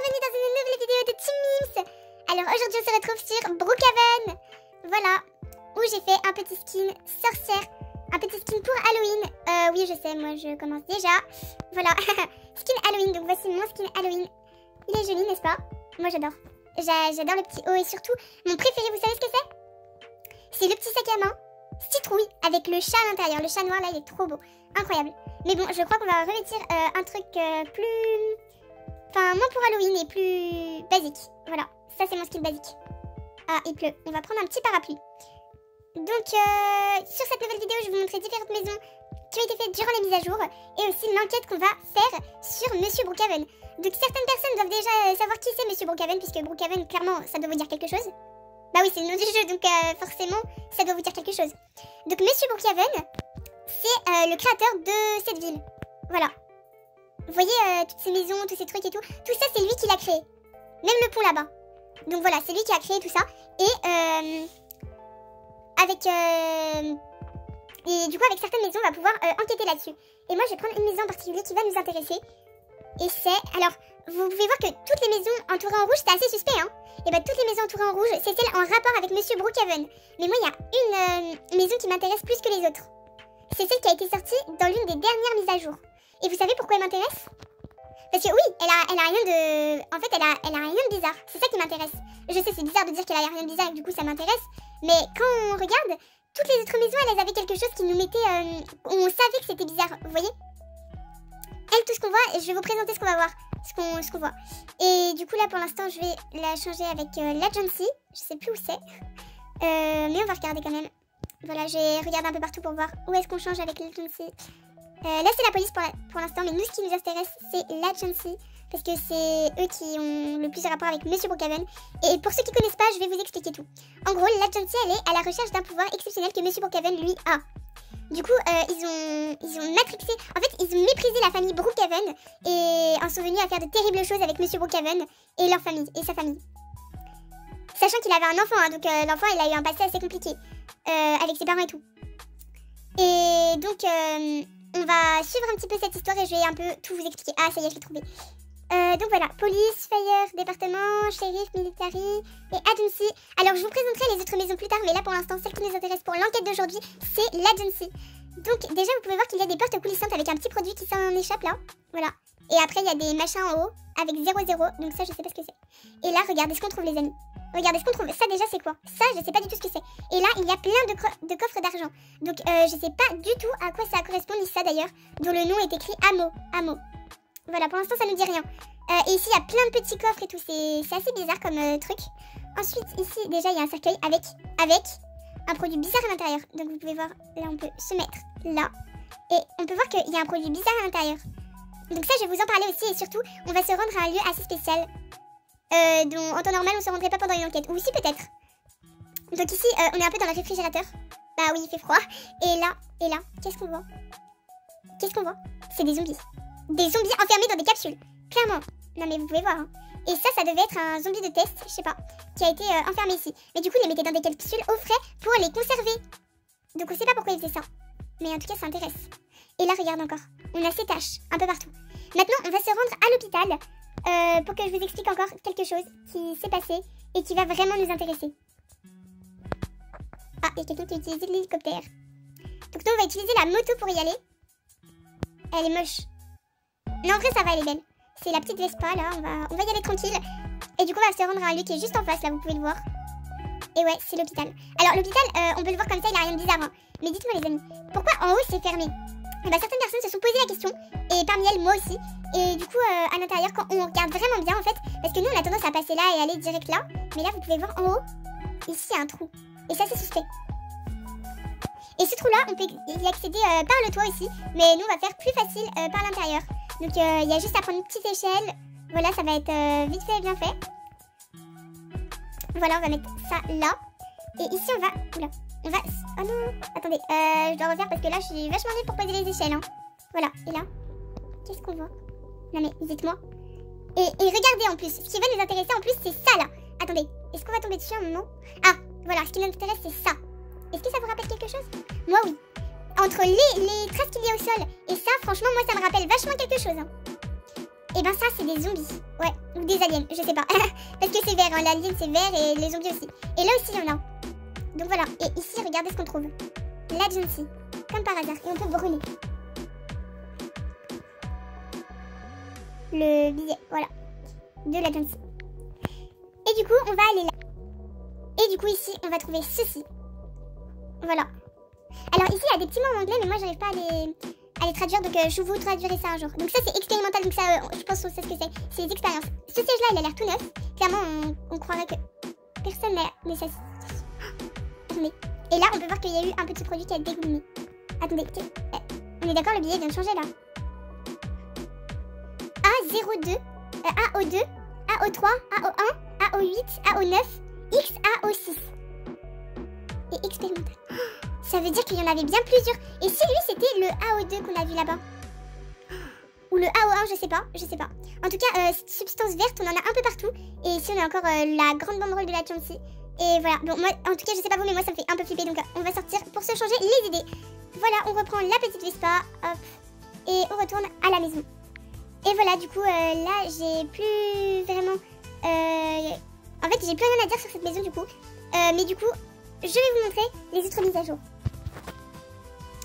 bienvenue dans une nouvelle vidéo de Team Mims. Alors aujourd'hui on se retrouve sur Brookhaven. Voilà, où j'ai fait un petit skin sorcière, un petit skin pour Halloween. Oui je sais, moi je commence déjà. Voilà, skin Halloween, donc voici mon skin Halloween. Il est joli n'est-ce pas? Moi j'adore. J'adore le petit haut et surtout, mon préféré, vous savez ce que c'est? C'est le petit sac à main, citrouille, avec le chat à l'intérieur. Le chat noir là il est trop beau, incroyable. Mais bon, je crois qu'on va revêtir un truc plus... Enfin, moins pour Halloween et plus basique. Voilà, ça c'est mon skin basique. Ah, il pleut. On va prendre un petit parapluie. Donc, sur cette nouvelle vidéo, je vais vous montrer différentes maisons qui ont été faites durant les mises à jour et aussi l'enquête qu'on va faire sur Monsieur Brookhaven. Donc, certaines personnes doivent déjà savoir qui c'est Monsieur Brookhaven, puisque Brookhaven, clairement, ça doit vous dire quelque chose. Bah oui, c'est le nom du jeu, donc forcément, ça doit vous dire quelque chose. Donc, Monsieur Brookhaven, c'est le créateur de cette ville. Voilà. Vous voyez toutes ces maisons, tous ces trucs et tout. Tout ça, c'est lui qui l'a créé. Même le pont là-bas. Donc voilà, c'est lui qui a créé tout ça. Et du coup, avec certaines maisons, on va pouvoir enquêter là-dessus. Et moi, je vais prendre une maison en particulier qui va nous intéresser. Et c'est... Alors, vous pouvez voir que toutes les maisons entourées en rouge, c'est assez suspect, hein. Et bah, toutes les maisons entourées en rouge, c'est celles en rapport avec Monsieur Brookhaven. Mais moi, il y a une maison qui m'intéresse plus que les autres. C'est celle qui a été sortie dans l'une des dernières mises à jour. Et vous savez pourquoi elle m'intéresse? Parce que oui, elle a rien de... En fait, elle a rien de bizarre. C'est ça qui m'intéresse. Je sais, c'est bizarre de dire qu'elle a rien de bizarre et du coup, ça m'intéresse. Mais quand on regarde, toutes les autres maisons, elles avaient quelque chose qui nous mettait... on savait que c'était bizarre, vous voyez? Elle, tout ce qu'on voit, je vais vous présenter ce qu'on va voir. Ce qu'on voit. Et du coup, là, pour l'instant, je vais la changer avec l'Agency. Je sais plus où c'est. Mais on va regarder quand même. Voilà, j'ai regardé un peu partout pour voir où est-ce qu'on change avec l'Agency. Là, c'est la police pour l'instant, mais nous, ce qui nous intéresse, c'est l'Agency. Parce que c'est eux qui ont le plus de rapport avec Monsieur Brookhaven. Et pour ceux qui ne connaissent pas, je vais vous expliquer tout. En gros, l'Agency, elle est à la recherche d'un pouvoir exceptionnel que Monsieur Brookhaven, lui, a. Du coup, ils ont matrixé... En fait, ils ont méprisé la famille Brookhaven et en sont venus à faire de terribles choses avec Monsieur Brookhaven et leur famille, et sa famille. Sachant qu'il avait un enfant, hein, donc l'enfant, il a eu un passé assez compliqué. Avec ses parents et tout. Et donc, on va suivre un petit peu cette histoire et je vais un peu tout vous expliquer. Ah, ça y est, je l'ai trouvé. Donc voilà, police, fire, département, shérif, military et agency. Alors, je vous présenterai les autres maisons plus tard, mais là, pour l'instant, celle qui nous intéresse pour l'enquête d'aujourd'hui, c'est l'agency. Donc, déjà, vous pouvez voir qu'il y a des portes coulissantes avec un petit produit qui s'en échappe là. Voilà. Et après, il y a des machins en haut avec 00. Donc ça, je sais pas ce que c'est. Et là, regardez ce qu'on trouve, les amis. Regardez ce qu'on trouve. Ça, déjà, c'est quoi? Ça, je sais pas du tout ce que c'est. Et là, il y a plein de coffres d'argent. Donc, je sais pas du tout à quoi ça correspond, ni ça d'ailleurs. Dont le nom est écrit Amo. Voilà, pour l'instant, ça nous dit rien. Et ici, il y a plein de petits coffres et tout. C'est assez bizarre comme truc. Ensuite, ici, déjà, il y a un cercueil avec un produit bizarre à l'intérieur. Donc, vous pouvez voir, là, on peut se mettre là. Et on peut voir qu'il y a un produit bizarre à l'intérieur. Donc ça, je vais vous en parler aussi. Et surtout, on va se rendre à un lieu assez spécial. Dont en temps normal, on ne se rendrait pas pendant une enquête. Ou si, peut-être. Donc ici, on est un peu dans le réfrigérateur. Bah oui, il fait froid. Et là, qu'est-ce qu'on voit? Qu'est-ce qu'on voit? C'est des zombies. Des zombies enfermés dans des capsules. Clairement. Non mais vous pouvez voir. Hein. Et ça devait être un zombie de test, je sais pas, qui a été enfermé ici. Mais du coup, ils les mettaient dans des capsules au frais pour les conserver. Donc on sait pas pourquoi ils faisaient ça. Mais en tout cas, ça intéresse. Et là, regarde encore. On a ces taches un peu partout. Maintenant, on va se rendre à l'hôpital pour que je vous explique encore quelque chose qui s'est passé et qui va vraiment nous intéresser. Ah, il y a quelqu'un qui a utilisé l'hélicoptère. Donc nous, on va utiliser la moto pour y aller. Elle est moche. Non, en vrai, ça va, elle est belle. C'est la petite Vespa, là. On va y aller tranquille. Et du coup, on va se rendre à un lieu qui est juste en face, là, vous pouvez le voir. Et ouais, c'est l'hôpital. Alors, l'hôpital, on peut le voir comme ça, il a rien de bizarre. Hein. Mais dites-moi, les amis, pourquoi en haut, c'est fermé? Et bah, certaines personnes se sont posé la question. Et parmi elles, moi aussi. Et du coup, à l'intérieur, quand on regarde vraiment bien, en fait, parce que nous, on a tendance à passer là et aller direct là. Mais là, vous pouvez voir en haut, ici, il y a un trou. Et ça, c'est suspect. Et ce trou-là, on peut y accéder par le toit aussi. Mais nous, on va faire plus facile par l'intérieur. Donc, il y a juste à prendre une petite échelle. Voilà, ça va être vite fait et bien fait. Voilà, on va mettre ça là. Et ici, on va... Oula. On va... Oh non. Attendez, je dois refaire parce que là, je suis vachement nulle pour poser les échelles. Hein. Voilà, et là, qu'est-ce qu'on voit? Non mais, dites-moi. Et regardez en plus, ce qui va nous intéresser en plus, c'est ça là. Attendez, est-ce qu'on va tomber dessus un moment? Ah, voilà, ce qui nous intéresse, c'est ça. Est-ce que ça vous rappelle quelque chose? Moi, oui. Entre les traces qu'il y a au sol et ça, franchement, moi, ça me rappelle vachement quelque chose. Hein. Et ben ça c'est des zombies. Ouais, ou des aliens, je sais pas. Parce que c'est vert, hein. L'alien c'est vert et les zombies aussi. Et là aussi il y en a. Donc voilà, et ici regardez ce qu'on trouve. L'agency, comme par hasard. Et on peut brûler. Le billet, voilà. De l'agency. Et du coup on va aller là. Et du coup ici on va trouver ceci. Voilà. Alors ici il y a des petits mots en anglais mais moi j'arrive pas à les traduire, donc je vous traduirai ça un jour. Donc ça c'est expérimental, donc ça je pense qu'on sait ce que c'est. C'est les expériences. Ce siège là il a l'air tout neuf. Clairement on croirait que personne n'a ça. Attendez. Et là on peut voir qu'il y a eu un petit produit qui a dégouliné. Attendez, on est d'accord, le billet vient de changer là. A02, AO2, AO3, AO1, AO8, AO9, XAO6. Et expérimental. Ça veut dire qu'il y en avait bien plusieurs. Et si lui c'était le AO2 qu'on a vu là-bas, ou le AO1, je sais pas. En tout cas, cette substance verte, on en a un peu partout. Et ici, on a encore la grande banderole de la Chelsea. Et voilà. Bon, moi, en tout cas, je sais pas vous, mais moi, ça me fait un peu flipper. Donc, on va sortir pour se changer les idées. Voilà, on reprend la petite Vespa. Hop. Et on retourne à la maison. Et voilà, du coup, là, j'ai plus vraiment... En fait, j'ai plus rien à dire sur cette maison, du coup. Mais du coup, je vais vous montrer les autres mises à jour.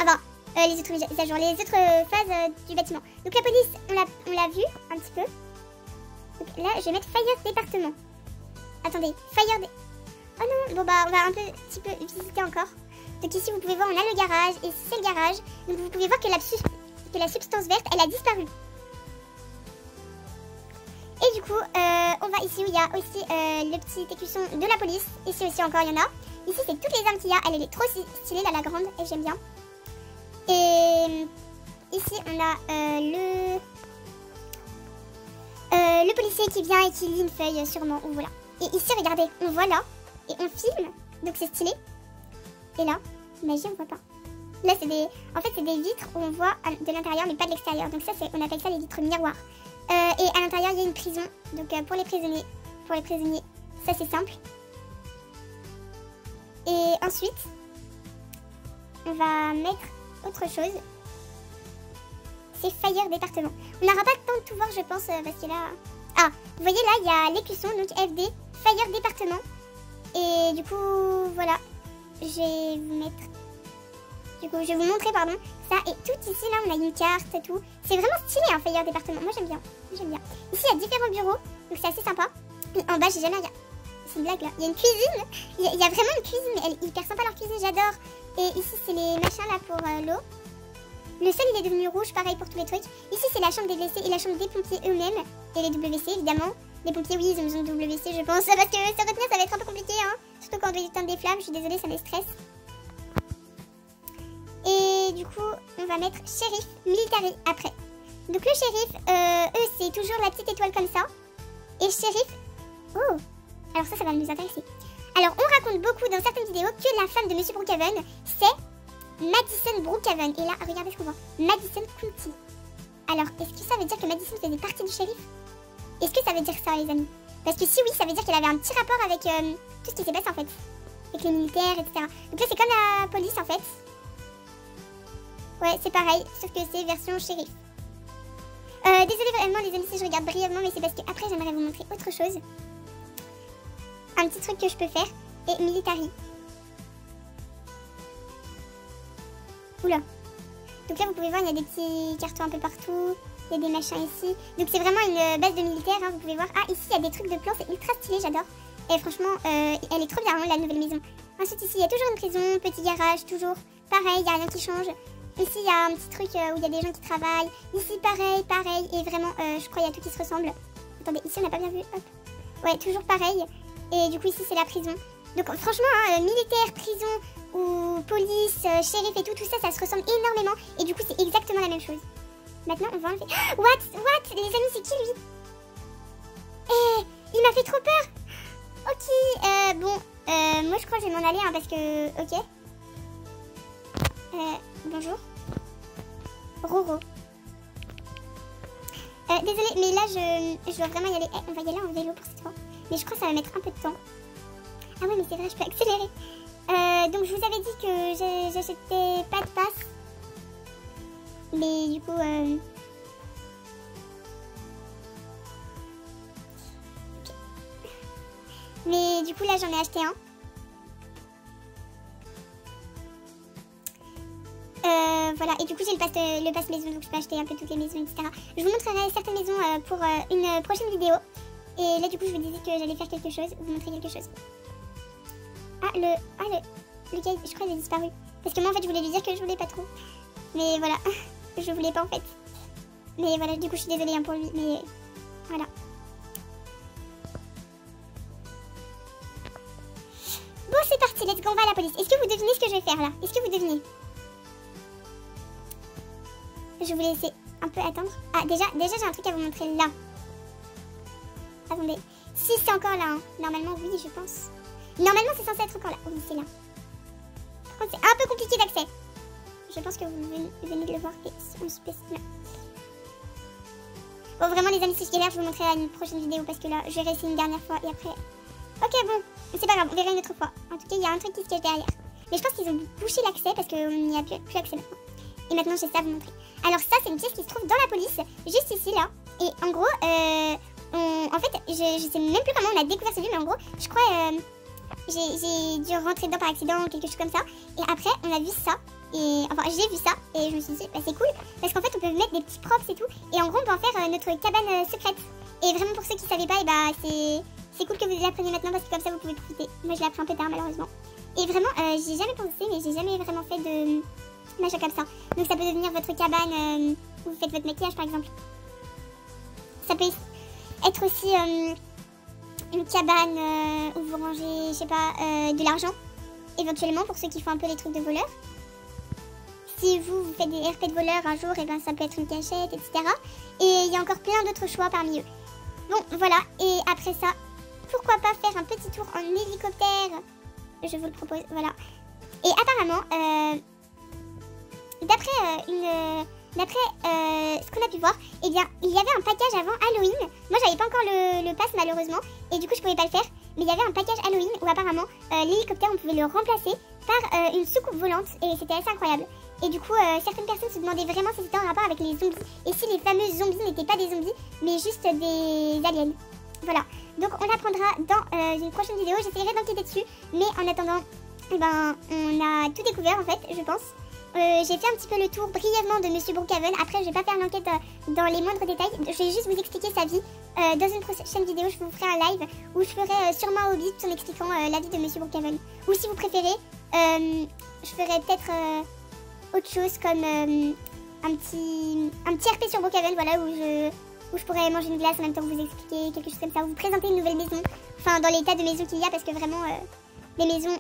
Enfin, les autres mises à jour, les autres phases du bâtiment. Donc la police, on l'a vu un petit peu. Donc là, je vais mettre Fire Département. Attendez, Fire... Oh non, bon bah, on va un petit peu visiter encore. Donc ici, vous pouvez voir, on a le garage, et c'est le garage. Donc vous pouvez voir que la substance verte, elle a disparu. Et du coup, on va ici où il y a aussi le petit écusson de la police. Ici aussi encore, il y en a. Ici, c'est toutes les armes qu'il y a. Elle est trop stylée, là, la grande, et j'aime bien. Et ici, on a le policier qui vient et qui lit une feuille, sûrement. Ou voilà. Et ici, regardez, on voit là, et on filme. Donc, c'est stylé. Et là, magie, on voit pas. Là, c'est des... En fait, c'est des vitres où on voit de l'intérieur, mais pas de l'extérieur. Donc ça, on appelle ça les vitres miroirs. Et à l'intérieur, il y a une prison. Donc pour les prisonniers, ça c'est simple. Et ensuite, on va mettre autre chose. C'est Fire Département. On n'aura pas le temps de tout voir, je pense, parce que là... Ah, vous voyez là, il y a l'écusson, donc FD, Fire Département. Et du coup, voilà. Je vais vous mettre... Du coup, je vais vous montrer, pardon, ça. Et tout ici, là, on a une carte et tout. C'est vraiment stylé, un Fire Département. Moi, j'aime bien. J'aime bien. Ici, il y a différents bureaux. Donc, c'est assez sympa. Et en bas, j'ai jamais regardé. C'est une blague, là. Il y a une cuisine. Il y a vraiment une cuisine. Mais elle est hyper sympa, leur cuisine. J'adore. Et ici, c'est les machins, là, pour l'eau. Le sol, il est devenu rouge. Pareil pour tous les trucs. Ici, c'est la chambre des WC et la chambre des pompiers eux-mêmes. Et les WC, évidemment. Les pompiers, oui, ils ont besoin de WC, je pense. Parce que se retenir, ça va être un peu compliqué, hein. Surtout quand on doit éteindre des flammes. Je suis désolée, ça me stresse. Et du coup, on va mettre shérif military après. Donc le shérif, eux, c'est toujours la petite étoile comme ça. Et shérif... Oh, alors ça va nous intéresser. Alors, on raconte beaucoup dans certaines vidéos que la femme de Monsieur Brookhaven, c'est Madison Brookhaven. Et là, regardez ce qu'on voit. Madison County. Alors, est-ce que ça veut dire que Madison faisait partie du shérif? Est-ce que ça veut dire ça, les amis? Parce que si oui, ça veut dire qu'elle avait un petit rapport avec tout ce qui s'est passé, en fait. Avec les militaires, etc. Donc là, c'est comme la police, en fait. Ouais, c'est pareil, sauf que c'est version shérif. Désolée vraiment les amis si je regarde brièvement, mais c'est parce qu'après j'aimerais vous montrer autre chose. Un petit truc que je peux faire. Et military. Oula. Donc là vous pouvez voir, il y a des petits cartons un peu partout. Il y a des machins ici. Donc c'est vraiment une base de militaires, hein, vous pouvez voir. Ah, ici il y a des trucs de plans, c'est ultra stylé, j'adore. Et franchement, elle est trop bien, hein, la nouvelle maison. Ensuite ici il y a toujours une prison, petit garage, toujours. Pareil, il n'y a rien qui change. Ici, il y a un petit truc où il y a des gens qui travaillent. Ici, pareil. Et vraiment, je crois qu'il y a tout qui se ressemble. Attendez, ici, on n'a pas bien vu. Hop. Ouais, toujours pareil. Et du coup, ici, c'est la prison. Donc, franchement, militaire, prison ou police, shérif et tout ça, ça se ressemble énormément. Et du coup, c'est exactement la même chose. Maintenant, on va enlever... What? Les amis, c'est qui, lui? Eh, il m'a fait trop peur. Ok, bon, moi, je crois que je vais m'en aller, hein, parce que... Ok. Bonjour. Roro. Désolée, mais là, je dois vraiment y aller. On va y aller en vélo pour cette fois. Mais je crois que ça va mettre un peu de temps. Ah ouais, mais c'est vrai, je peux accélérer. Donc, je vous avais dit que j'achetais pas de passe. Mais du coup... Mais du coup là j'en ai acheté un. Voilà, et du coup j'ai le pass maison, donc je peux acheter un peu toutes les maisons, etc. Je vous montrerai certaines maisons pour une prochaine vidéo. Et là du coup je vous disais que j'allais faire quelque chose, vous montrer quelque chose. Le gars, je crois qu'il a disparu. Parce que moi en fait je voulais lui dire que je voulais pas trop. Mais voilà, je voulais pas en fait. Mais voilà, du coup je suis désolée hein, pour lui, mais voilà. Bon c'est parti, let's go, on va à la police. Est-ce que vous devinez ce que je vais faire là? Est-ce que vous devinez? Je vous laisser un peu attendre. Ah déjà j'ai un truc à vous montrer là. Attendez. Si c'est encore là, hein. Normalement oui je pense. Normalement c'est censé être encore là. Oui c'est là. Par contre c'est un peu compliqué d'accès. Je pense que vous venez de le voir. Et on se pèse là. Bon vraiment les amis si je galère je vous montrerai à une prochaine vidéo parce que là je vais réessayer une dernière fois et après... Ok bon, c'est pas grave, on verra une autre fois. En tout cas il y a un truc qui se cache derrière. Mais je pense qu'ils ont bouché l'accès parce qu'on n'y a plus accès maintenant. Et maintenant j'ai ça à vous montrer. Alors ça c'est une pièce qui se trouve dans la police, juste ici là. Et en gros, en fait je sais même plus comment on a découvert ce lieu, mais en gros je crois j'ai dû rentrer dedans par accident ou quelque chose comme ça. Et après on a vu ça, et enfin j'ai vu ça et je me suis dit bah, c'est cool. Parce qu'en fait on peut mettre des petits props et tout. Et en gros on peut en faire notre cabane secrète. Et vraiment pour ceux qui savaient pas, et bah c'est cool que vous l'appreniez maintenant parce que comme ça vous pouvez profiter. Moi je l'ai appris un peu tard malheureusement. Et vraiment j'y ai jamais pensé, mais j'ai jamais vraiment fait de... machin comme ça. Donc ça peut devenir votre cabane où vous faites votre maquillage par exemple. Ça peut être aussi une cabane où vous rangez, je sais pas, de l'argent. Éventuellement pour ceux qui font un peu les trucs de voleurs. Si vous faites des RP de voleurs un jour, et ben ça peut être une cachette, etc. Et il y a encore plein d'autres choix parmi eux. Bon voilà, et après ça, pourquoi pas faire un petit tour en hélicoptère. Je vous le propose, voilà. Et apparemment, d'après ce qu'on a pu voir, eh bien, il y avait un package avant Halloween. Moi, j'avais pas encore le pass malheureusement, et du coup, je pouvais pas le faire. Mais il y avait un package Halloween où apparemment, l'hélicoptère, on pouvait le remplacer par une soucoupe volante, et c'était assez incroyable. Et du coup, certaines personnes se demandaient vraiment si c'était en rapport avec les zombies, et si les fameux zombies n'étaient pas des zombies, mais juste des aliens. Voilà. Donc, on l'apprendra dans une prochaine vidéo. J'essaierai d'enquêter dessus, mais en attendant, eh ben, on a tout découvert en fait, je pense. J'ai fait un petit peu le tour brièvement de Monsieur Brookhaven. Après, je vais pas faire l'enquête dans les moindres détails. Je vais juste vous expliquer sa vie. Dans une prochaine vidéo, je vous ferai un live où je ferai sûrement un Hobbit en expliquant la vie de Monsieur Brookhaven. Ou si vous préférez, je ferai peut-être autre chose comme un petit RP sur Brookhaven, voilà, où je pourrais manger une glace en même temps que vous expliquer quelque chose comme ça, ou vous présenter une nouvelle maison. Enfin, dans les tas de maisons qu'il y a, parce que vraiment... les maisons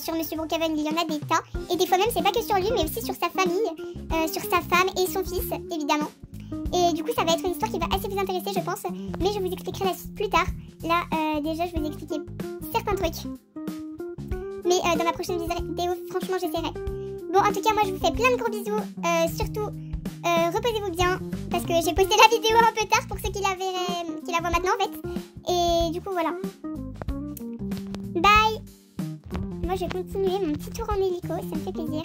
sur Monsieur Brookhaven, il y en a des tas. Et des fois même, c'est pas que sur lui, mais aussi sur sa famille, sur sa femme et son fils, évidemment. Et du coup, ça va être une histoire qui va assez vous intéresser, je pense. Mais je vous expliquerai la suite plus tard. Là, déjà, je vais vous expliquer certains trucs. Mais dans ma prochaine vidéo, franchement, j'essaierai. Bon, en tout cas, moi, je vous fais plein de gros bisous. Surtout, reposez-vous bien. Parce que j'ai posté la vidéo un peu tard pour ceux qui la voient maintenant, en fait. Et du coup, voilà. Bye! Moi je vais continuer mon petit tour en hélico, ça me fait plaisir.